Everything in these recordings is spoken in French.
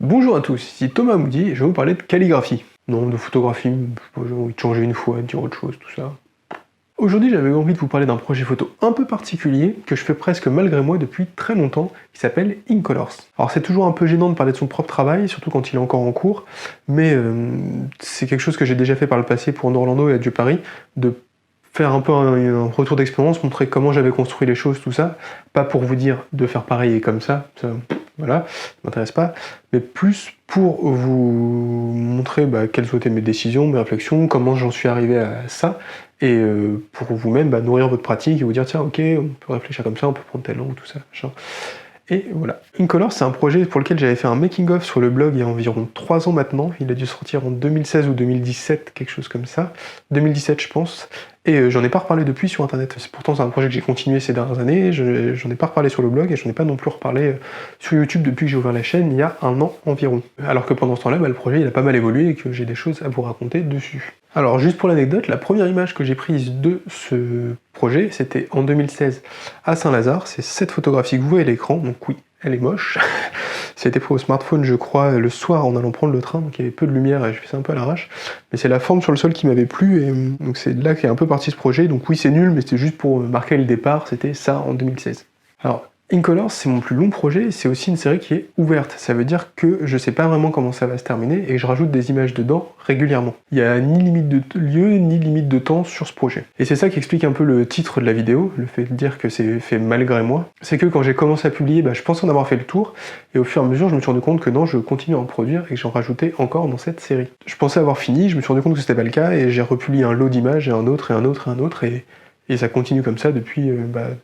Bonjour à tous, ici Thomas Moody et je vais vous parler de calligraphie. Non, de photographie, j'ai envie de changer une fois, de dire autre chose, tout ça. Aujourd'hui, j'avais envie de vous parler d'un projet photo un peu particulier que je fais presque malgré moi depuis très longtemps, qui s'appelle Incolors. Alors c'est toujours un peu gênant de parler de son propre travail, surtout quand il est encore en cours, mais c'est quelque chose que j'ai déjà fait par le passé pour Orlando et Adieu Paris, de faire un peu un retour d'expérience, montrer comment j'avais construit les choses, tout ça, pas pour vous dire de faire pareil et comme ça voilà, ça m'intéresse pas, mais plus pour vous montrer quelles ont été mes décisions, mes réflexions, comment j'en suis arrivé à ça, et pour vous-même nourrir votre pratique et vous dire tiens ok, on peut réfléchir comme ça, on peut prendre tel angle, tout ça, machin. Et voilà. Incolors, c'est un projet pour lequel j'avais fait un making-of sur le blog il y a environ 3 ans maintenant. Il a dû sortir en 2016 ou 2017, quelque chose comme ça. 2017, je pense. Et j'en ai pas reparlé depuis sur internet. Pourtant, c'est un projet que j'ai continué ces dernières années. J'en ai pas reparlé sur le blog et j'en ai pas non plus reparlé sur YouTube depuis que j'ai ouvert la chaîne il y a 1 an environ. Alors que pendant ce temps-là, le projet il a pas mal évolué et que j'ai des choses à vous raconter dessus. Alors, juste pour l'anecdote, la première image que j'ai prise de ce projet, c'était en 2016 à Saint-Lazare. C'est cette photographie que vous voyez à l'écran, donc oui, elle est moche. C'était pris au smartphone, je crois, le soir en allant prendre le train, donc il y avait peu de lumière et je fais ça un peu à l'arrache. Mais c'est la forme sur le sol qui m'avait plu, et donc c'est de là qu'est un peu parti ce projet. Donc oui, c'est nul, mais c'était juste pour marquer le départ, c'était ça en 2016. Alors, Incolors, c'est mon plus long projet, c'est aussi une série qui est ouverte. Ça veut dire que je sais pas vraiment comment ça va se terminer et que je rajoute des images dedans régulièrement. Il n'y a ni limite de lieu, ni limite de temps sur ce projet. Et c'est ça qui explique un peu le titre de la vidéo, le fait de dire que c'est fait malgré moi. C'est que quand j'ai commencé à publier, je pensais en avoir fait le tour, et au fur et à mesure, je me suis rendu compte que non, je continue à en produire et que j'en rajoutais encore dans cette série. Je pensais avoir fini, je me suis rendu compte que c'était pas le cas, et j'ai republié un lot d'images, et un autre, et un autre, et un autre, et ça continue comme ça depuis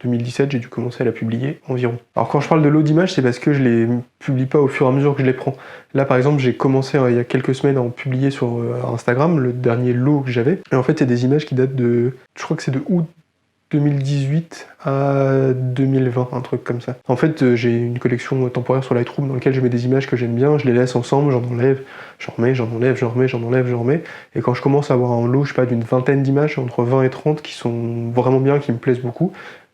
2017, j'ai dû commencer à la publier environ. Alors quand je parle de lot d'images, c'est parce que je les publie pas au fur et à mesure que je les prends. Là par exemple, j'ai commencé il y a quelques semaines à en publier sur Instagram, le dernier lot que j'avais. Et en fait, c'est des images qui datent de, je crois que c'est de août 2018 à 2020, un truc comme ça. En fait, j'ai une collection temporaire sur Lightroom dans laquelle je mets des images que j'aime bien, je les laisse ensemble, j'en enlève, j'en remets, j'en enlève, j'en remets, j'en enlève, j'en remets. Et quand je commence à avoir un lot, je sais pas, d'une vingtaine d'images, entre 20 et 30, qui sont vraiment bien, qui me plaisent beaucoup,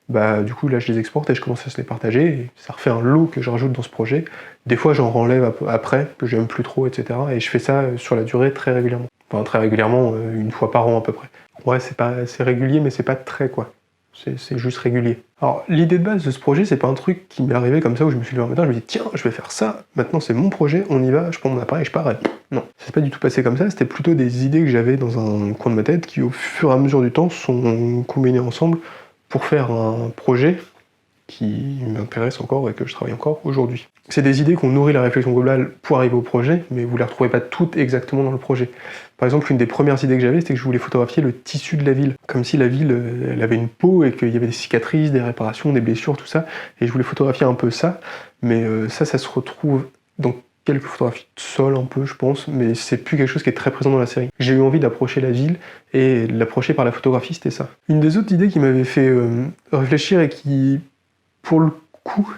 du coup là je les exporte et je commence à se les partager, et ça refait un lot que je rajoute dans ce projet. Des fois j'en renlève après, que j'aime plus trop, etc. Et je fais ça sur la durée très régulièrement. Enfin très régulièrement, une fois par an à peu près. Ouais, c'est régulier, mais c'est pas très quoi. C'est juste régulier. Alors, l'idée de base de ce projet, c'est pas un truc qui m'est arrivé comme ça où je me suis levé un matin, je me dis tiens, je vais faire ça, maintenant c'est mon projet, on y va, je prends mon appareil, je pars. Non, ça s'est pas du tout passé comme ça, c'était plutôt des idées que j'avais dans un coin de ma tête qui, au fur et à mesure du temps, sont combinées ensemble pour faire un projet qui m'intéresse encore et que je travaille encore aujourd'hui. C'est des idées qu'on nourrit la réflexion globale pour arriver au projet, mais vous les retrouvez pas toutes exactement dans le projet. Par exemple, une des premières idées que j'avais, c'était que je voulais photographier le tissu de la ville, comme si la ville, elle avait une peau et qu'il y avait des cicatrices, des réparations, des blessures, tout ça, et je voulais photographier un peu ça, mais ça se retrouve dans quelques photographies de sol un peu, je pense, mais c'est plus quelque chose qui est très présent dans la série. J'ai eu envie d'approcher la ville, et de l'approcher par la photographie, c'était ça. Une des autres idées qui m'avait fait réfléchir et qui, pour le coup,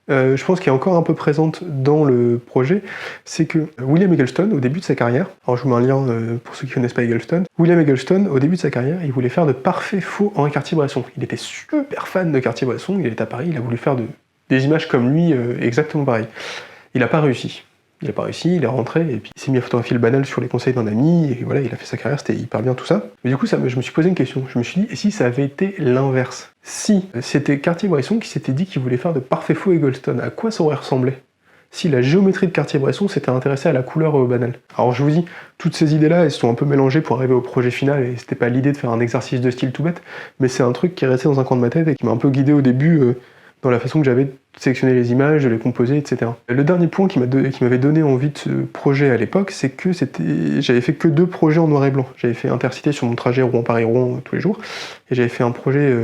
je pense qu'elle est encore un peu présente dans le projet, c'est que William Eggleston, au début de sa carrière, alors je vous mets un lien pour ceux qui connaissent pas Eggleston, William Eggleston, au début de sa carrière, il voulait faire de parfaits faux Henri Cartier-Bresson. Il était super fan de Cartier-Bresson, il est à Paris, il a voulu faire des images comme lui, exactement pareil. Il n'a pas réussi. Il n'a pas réussi, il est rentré, et puis il s'est mis à photographier le banal sur les conseils d'un ami, et voilà, il a fait sa carrière, c'était hyper bien tout ça. Mais du coup, je me suis posé une question, je me suis dit, et si ça avait été l'inverse? Si c'était Cartier-Bresson qui s'était dit qu'il voulait faire de parfaits faux Eggleston, à quoi ça aurait ressemblé? Si la géométrie de Cartier-Bresson s'était intéressée à la couleur banale. Alors je vous dis, toutes ces idées-là, elles sont un peu mélangées pour arriver au projet final, et c'était pas l'idée de faire un exercice de style tout bête, mais c'est un truc qui est resté dans un coin de ma tête et qui m'a un peu guidé au début, dans la façon que j'avais de sélectionner les images, de les composer, etc. Le dernier point qui m'avait donné envie de ce projet à l'époque, c'est que j'avais fait que 2 projets en noir et blanc. J'avais fait Intercité sur mon trajet Rouen-Paris-Rouen tous les jours, et j'avais fait un projet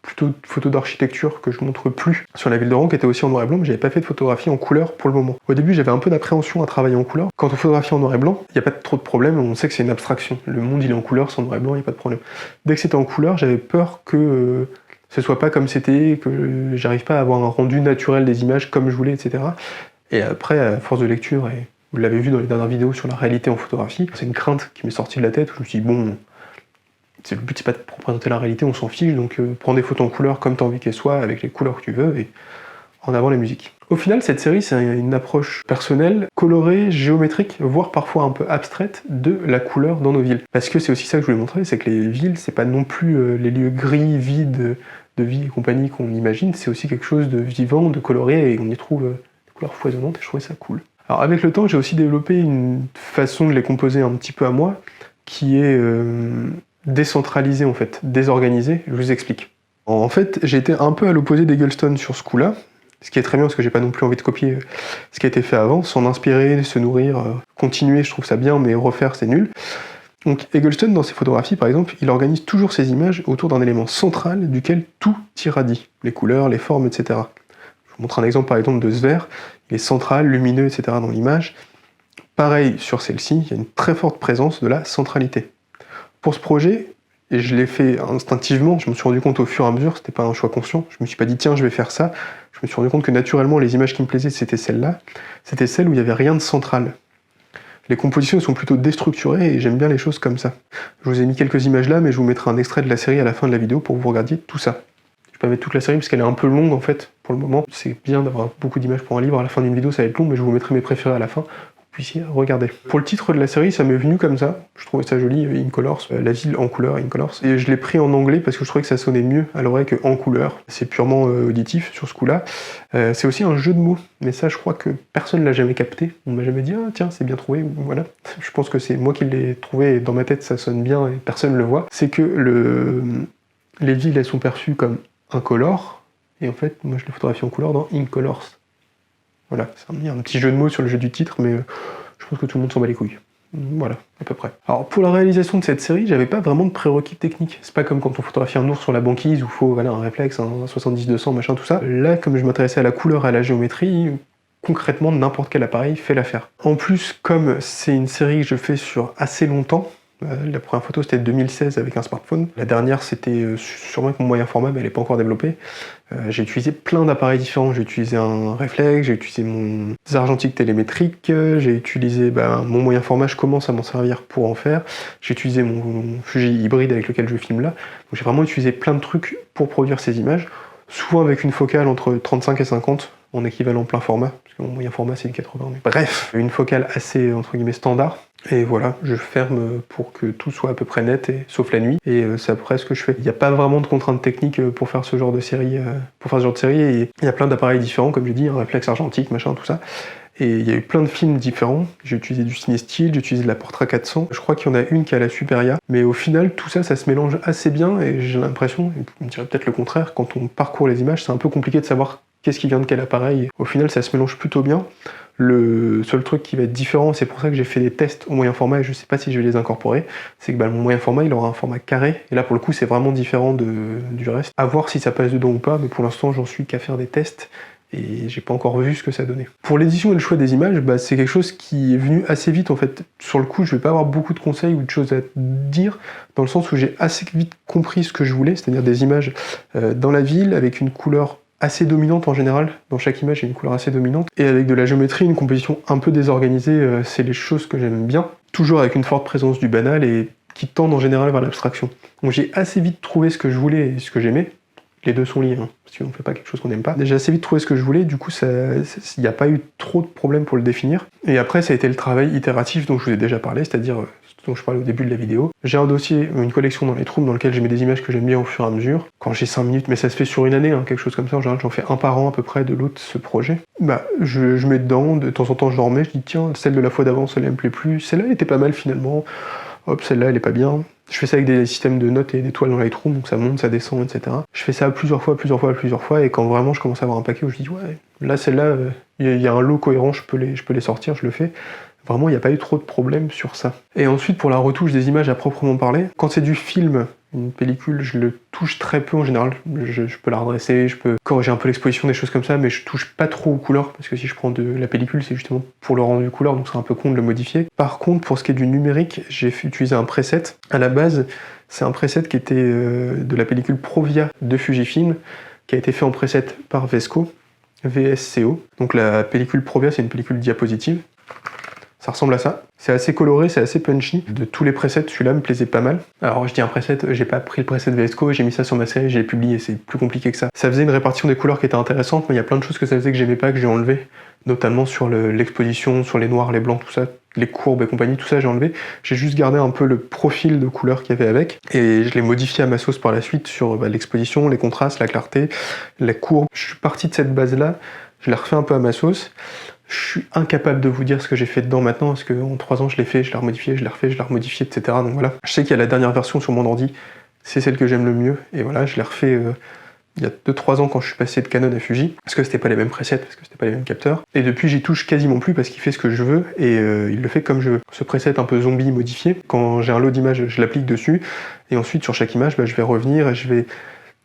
plutôt de photo d'architecture que je montre plus sur la ville de Rouen, qui était aussi en noir et blanc, mais j'avais pas fait de photographie en couleur pour le moment. Au début, j'avais un peu d'appréhension à travailler en couleur. Quand on photographie en noir et blanc, il n'y a pas trop de problème, on sait que c'est une abstraction. Le monde il est en couleur, c'est en noir et blanc, il n'y a pas de problème. Dès que c'était en couleur, j'avais peur que ce soit pas comme c'était, que j'arrive pas à avoir un rendu naturel des images comme je voulais, etc. Et après, à force de lecture, et vous l'avez vu dans les dernières vidéos sur la réalité en photographie, c'est une crainte qui m'est sortie de la tête, où je me suis dit, bon, le but c'est pas de représenter la réalité, on s'en fiche, donc prends des photos en couleur comme tu as envie qu'elles soient, avec les couleurs que tu veux, et en avant la musique. Au final, cette série, c'est une approche personnelle, colorée, géométrique, voire parfois un peu abstraite de la couleur dans nos villes. Parce que c'est aussi ça que je voulais montrer, c'est que les villes, c'est pas non plus les lieux gris, vides, de vie et compagnie qu'on imagine, c'est aussi quelque chose de vivant, de coloré, et on y trouve des couleurs foisonnantes, et je trouvais ça cool. Alors avec le temps, j'ai aussi développé une façon de les composer un petit peu à moi, qui est décentralisée en fait, désorganisée, je vous explique. En fait, j'ai été un peu à l'opposé d'Eggleston sur ce coup-là, ce qui est très bien parce que j'ai pas non plus envie de copier ce qui a été fait avant, s'en inspirer, se nourrir, continuer, je trouve ça bien, mais refaire c'est nul. Donc Eggleston, dans ses photographies par exemple, il organise toujours ses images autour d'un élément central duquel tout irradie, les couleurs, les formes, etc. Je vous montre un exemple par exemple de ce verre, il est central, lumineux, etc. dans l'image. Pareil sur celle-ci, il y a une très forte présence de la centralité. Pour ce projet, et je l'ai fait instinctivement, je me suis rendu compte au fur et à mesure, c'était pas un choix conscient, je me suis pas dit tiens je vais faire ça, je me suis rendu compte que naturellement les images qui me plaisaient c'était celles-là, c'était celles où il n'y avait rien de central. Les compositions sont plutôt déstructurées et j'aime bien les choses comme ça. Je vous ai mis quelques images là, mais je vous mettrai un extrait de la série à la fin de la vidéo pour que vous regardiez tout ça. Je vais pas mettre toute la série parce qu'elle est un peu longue en fait pour le moment, c'est bien d'avoir beaucoup d'images pour un livre, à la fin d'une vidéo ça va être long, mais je vous mettrai mes préférés à la fin. Puissiez regarder. Pour le titre de la série, ça m'est venu comme ça, je trouvais ça joli, In Colors, la ville en couleur, In Colors, et je l'ai pris en anglais parce que je trouvais que ça sonnait mieux à l'oreille que en couleur, c'est purement auditif sur ce coup-là. C'est aussi un jeu de mots, mais ça je crois que personne l'a jamais capté, on m'a jamais dit ah tiens c'est bien trouvé, ou voilà. Je pense que c'est moi qui l'ai trouvé et dans ma tête ça sonne bien et personne le voit. C'est que les villes elles sont perçues comme incolores, et en fait moi je les photographie en couleur dans In Colors. Voilà, c'est un petit jeu de mots sur le jeu du titre, mais je pense que tout le monde s'en bat les couilles. Voilà, à peu près. Alors pour la réalisation de cette série, j'avais pas vraiment de prérequis techniques. C'est pas comme quand on photographie un ours sur la banquise où il faut voilà, un réflexe, un 70-200, machin, tout ça. Là, comme je m'intéressais à la couleur, à la géométrie, concrètement, n'importe quel appareil fait l'affaire. En plus, comme c'est une série que je fais sur assez longtemps, la première photo c'était 2016 avec un smartphone, la dernière c'était sûrement avec mon moyen format mais elle n'est pas encore développée. J'ai utilisé plein d'appareils différents, j'ai utilisé un réflexe, j'ai utilisé mon argentique télémétrique, j'ai utilisé mon moyen format, je commence à m'en servir pour en faire, j'ai utilisé mon Fuji hybride avec lequel je filme là, donc j'ai vraiment utilisé plein de trucs pour produire ces images, souvent avec une focale entre 35 et 50 en équivalent plein format, parce que mon moyen format c'est une 80, mais bref, une focale assez entre guillemets standard. Et voilà, je ferme pour que tout soit à peu près net, sauf la nuit, et c'est à peu près ce que je fais. Il n'y a pas vraiment de contraintes techniques pour faire ce genre de série, et il y a plein d'appareils différents, comme j'ai dit, un réflexe argentique, machin, tout ça. Et il y a eu plein de films différents, j'ai utilisé du Cinestill, j'ai utilisé de la Portra 400, je crois qu'il y en a une qui a la Superia, mais au final tout ça, ça se mélange assez bien, et j'ai l'impression, et on dirait peut-être le contraire, quand on parcourt les images, c'est un peu compliqué de savoir qu'est-ce qui vient de quel appareil. Au final ça se mélange plutôt bien. Le seul truc qui va être différent, c'est pour ça que j'ai fait des tests au moyen format et je sais pas si je vais les incorporer, c'est que mon moyen format il aura un format carré, et là pour le coup c'est vraiment différent du reste. À voir si ça passe dedans ou pas, mais pour l'instant j'en suis qu'à faire des tests, et j'ai pas encore vu ce que ça donnait. Pour l'édition et le choix des images, c'est quelque chose qui est venu assez vite en fait. Sur le coup, je vais pas avoir beaucoup de conseils ou de choses à dire, dans le sens où j'ai assez vite compris ce que je voulais, c'est-à-dire des images dans la ville avec une couleur assez dominante en général, dans chaque image il y a une couleur assez dominante, et avec de la géométrie, une composition un peu désorganisée, c'est les choses que j'aime bien, toujours avec une forte présence du banal et qui tendent en général vers l'abstraction. Donc j'ai assez vite trouvé ce que je voulais et ce que j'aimais, les deux sont liés, hein, parce qu'on fait pas quelque chose qu'on n'aime pas. J'ai assez vite trouvé ce que je voulais, du coup il n'y a pas eu trop de problèmes pour le définir, et après ça a été le travail itératif dont je vous ai déjà parlé, c'est-à-dire dont je parlais au début de la vidéo. J'ai un dossier, une collection dans les Lightroom dans lequel je mets des images que j'aime bien au fur et à mesure. Quand j'ai 5 minutes, mais ça se fait sur une année, hein, quelque chose comme ça, en général j'en fais un par an à peu près de l'autre ce projet. Je mets dedans, de temps en temps je le remets, je dis tiens, celle de la fois d'avant, celle-là elle me plaît plus, celle-là elle était pas mal finalement, hop, celle-là elle est pas bien. Je fais ça avec des systèmes de notes et d'étoiles dans Lightroom, donc ça monte, ça descend, etc. Je fais ça plusieurs fois, et quand vraiment je commence à avoir un paquet où je dis ouais, là celle-là, il y a un lot cohérent, je peux les sortir, je le fais. Vraiment, il n'y a pas eu trop de problèmes sur ça. Et ensuite, pour la retouche des images à proprement parler, quand c'est du film, une pellicule, je le touche très peu en général. Je peux la redresser, je peux corriger un peu l'exposition, des choses comme ça, mais je touche pas trop aux couleurs, parce que si je prends de la pellicule, c'est justement pour le rendu couleur, donc c'est un peu con de le modifier. Par contre, pour ce qui est du numérique, j'ai utilisé un preset. À la base, c'est un preset qui était de la pellicule Provia de Fujifilm, qui a été fait en preset par Vesco, VSCO. Donc la pellicule Provia, c'est une pellicule diapositive. Ça ressemble à ça. C'est assez coloré, c'est assez punchy. De tous les presets, celui-là me plaisait pas mal. Alors je dis un preset, j'ai pas pris le preset VS Code, j'ai mis ça sur ma série, j'ai publié, c'est plus compliqué que ça. Ça faisait une répartition des couleurs qui était intéressante, mais il y a plein de choses que ça faisait que j'aimais pas, que j'ai enlevé. Notamment sur l'exposition, sur les noirs, les blancs, tout ça, les courbes et compagnie, tout ça j'ai enlevé. J'ai juste gardé un peu le profil de couleur qu'il y avait avec, et je l'ai modifié à ma sauce par la suite sur l'exposition, les contrastes, la clarté, les courbes. Je suis parti de cette base-là, je l'ai refait un peu à ma sauce. Je suis incapable de vous dire ce que j'ai fait dedans maintenant, parce qu'en 3 ans je l'ai fait, je l'ai remodifié, je l'ai refait, je l'ai remodifié, etc. Donc voilà. Je sais qu'il y a la dernière version sur mon ordi, c'est celle que j'aime le mieux, et voilà, je l'ai refait il y a 2-3 ans quand je suis passé de Canon à Fuji, parce que c'était pas les mêmes presets, parce que c'était pas les mêmes capteurs. Et depuis j'y touche quasiment plus parce qu'il fait ce que je veux, et il le fait comme je veux. Ce preset un peu zombie modifié, quand j'ai un lot d'images, je l'applique dessus, et ensuite sur chaque image, je vais revenir et je vais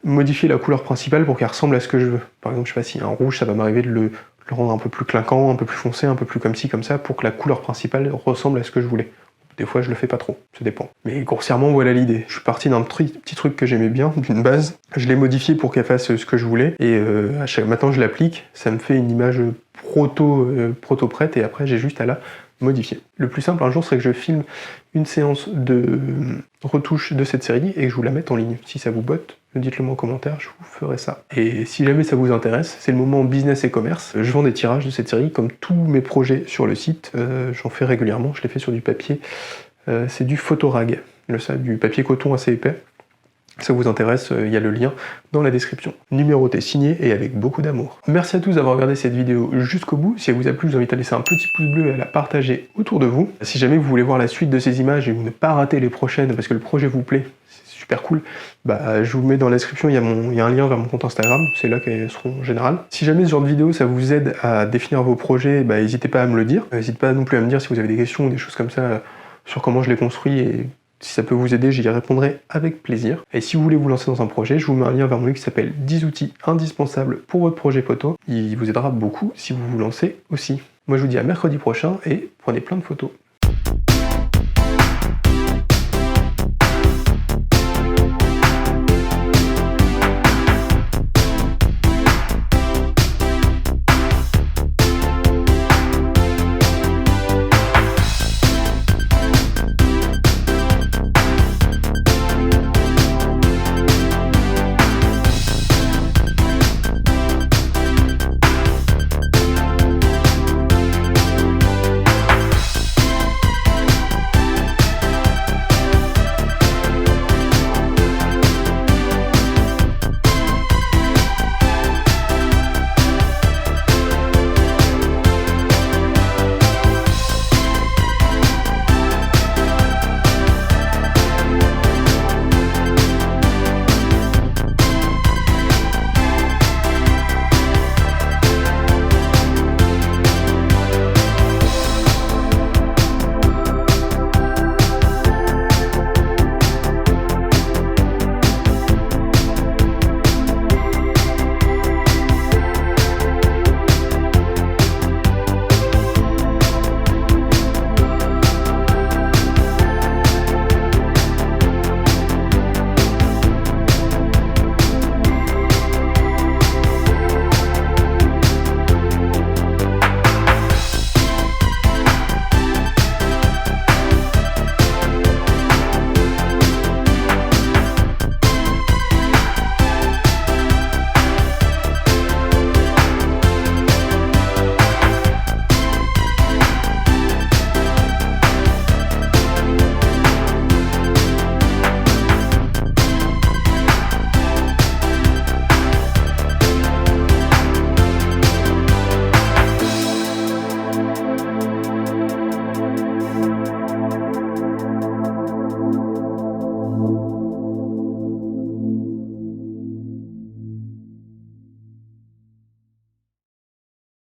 modifier la couleur principale pour qu'elle ressemble à ce que je veux. Par exemple, je sais pas si un rouge, ça va m'arriver de le rendre un peu plus clinquant, un peu plus foncé, un peu plus comme ci, comme ça, pour que la couleur principale ressemble à ce que je voulais. Des fois, je le fais pas trop, ça dépend. Mais grossièrement, voilà l'idée. Je suis parti d'un petit truc que j'aimais bien, d'une base. Je l'ai modifié pour qu'elle fasse ce que je voulais. Et maintenant, je l'applique. Ça me fait une image proto prête. Et après, j'ai juste à la modifier. Le plus simple un jour serait que je filme une séance de retouche de cette série et que je vous la mette en ligne. Si ça vous botte, dites-le moi en commentaire, je vous ferai ça. Et si jamais ça vous intéresse, c'est le moment business et commerce. Je vends des tirages de cette série comme tous mes projets sur le site. J'en fais régulièrement, je les fais sur du papier. C'est du photorag, du papier coton assez épais. Si ça vous intéresse, il y a le lien dans la description. Numéroté, signé et avec beaucoup d'amour. Merci à tous d'avoir regardé cette vidéo jusqu'au bout. Si elle vous a plu, je vous invite à laisser un petit pouce bleu et à la partager autour de vous. Si jamais vous voulez voir la suite de ces images et vous ne pas rater les prochaines parce que le projet vous plaît, c'est super cool, je vous mets dans la description, il y a un lien vers mon compte Instagram, c'est là qu'elles seront en général. Si jamais ce genre de vidéo ça vous aide à définir vos projets, n'hésitez pas à me le dire. N'hésitez pas non plus à me dire si vous avez des questions ou des choses comme ça sur comment je les construis, et si ça peut vous aider, j'y répondrai avec plaisir. Et si vous voulez vous lancer dans un projet, je vous mets un lien vers mon livre qui s'appelle 10 outils indispensables pour votre projet photo. Il vous aidera beaucoup si vous vous lancez aussi. Moi je vous dis à mercredi prochain et prenez plein de photos.